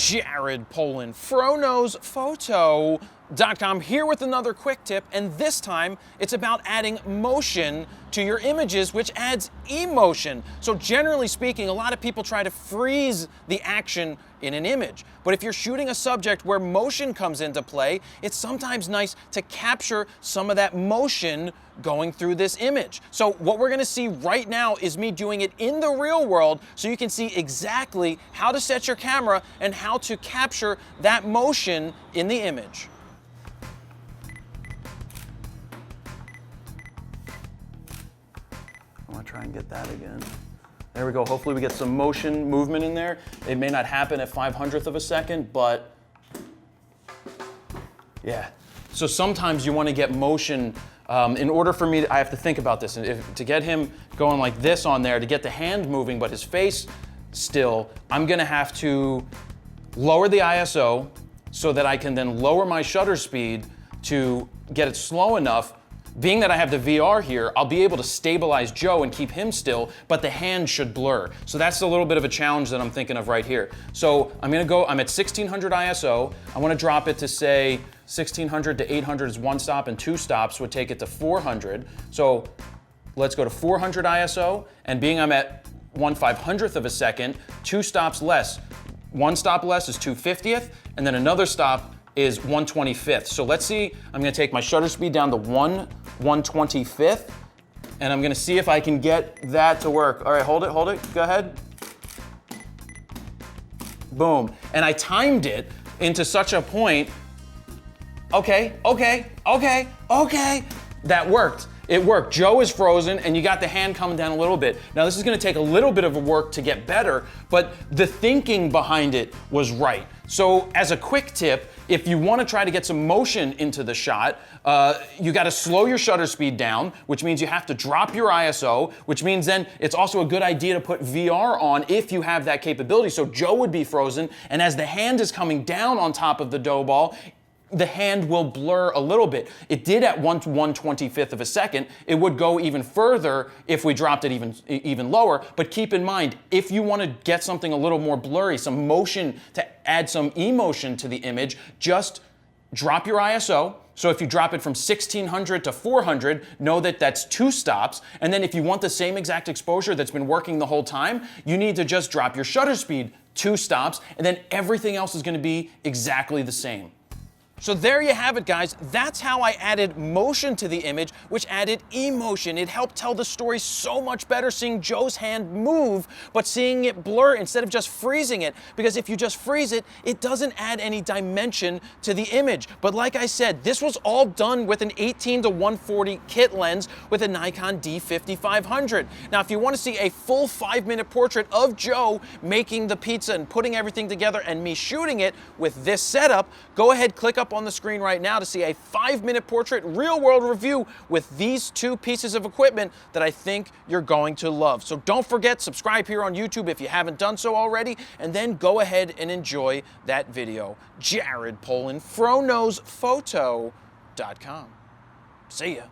Jared Polin, FroKnowsPhoto.com, here with another quick tip, and this time it's about adding motion to your images, which adds emotion. So generally speaking, a lot of people try to freeze the action in an image. But if you're shooting a subject where motion comes into play, it's sometimes nice to capture some of that motion going through this image. So what we're gonna see right now is me doing it in the real world so you can see exactly how to set your camera and how to capture that motion in the image. I want to try and get that again. There we go. Hopefully we get some motion movement in there. It may not happen at 500th of a second, but yeah. So sometimes you want to get motion. In order for me, I have to think about this. And to get him going like this on there, to get the hand moving, but his face still, I'm going to have to lower the ISO so that I can then lower my shutter speed to get it slow enough. Being that I have the VR here, I'll be able to stabilize Joe and keep him still, but the hand should blur. So that's a little bit of a challenge that I'm thinking of right here. So I'm at 1600 ISO. I want to drop it to say 1600 to 800 is one stop, and two stops would take it to 400. So let's go to 400 ISO, and being I'm at 1/500th of a second, two stops less. One stop less is 2/50th, and then another stop is 1/25th. So let's see, I'm gonna take my shutter speed down to 1/125th, and I'm gonna see if I can get that to work. All right, hold it, go ahead. Boom, and I timed it into such a point, okay, that worked. It worked. Joe is frozen, and you got the hand coming down a little bit. Now, this is gonna take a little bit of work to get better, but the thinking behind it was right. So as a quick tip, if you want to try to get some motion into the shot, you got to slow your shutter speed down, which means you have to drop your ISO, which means then it's also a good idea to put VR on if you have that capability. So Joe would be frozen, and as the hand is coming down on top of the dough ball, the hand will blur a little bit. It did at 1/125th of a second. It would go even further if we dropped it even lower. But keep in mind, if you want to get something a little more blurry, some motion to add some emotion to the image, just drop your ISO. So if you drop it from 1600 to 400, know that that's two stops. And then if you want the same exact exposure that's been working the whole time, you need to just drop your shutter speed two stops, and then everything else is going to be exactly the same. So there you have it, guys. That's how I added motion to the image, which added emotion. It helped tell the story so much better seeing Joe's hand move, but seeing it blur instead of just freezing it. Because if you just freeze it, it doesn't add any dimension to the image. But like I said, this was all done with an 18-140 kit lens with a Nikon D5500. Now, if you want to see a full 5-minute portrait of Joe making the pizza and putting everything together and me shooting it with this setup, go ahead, click up on the screen right now to see a 5-minute portrait real-world review with these two pieces of equipment that I think you're going to love. So don't forget, subscribe here on YouTube if you haven't done so already, and then go ahead and enjoy that video. Jared Polin, FroKnowsPhoto.com. See ya.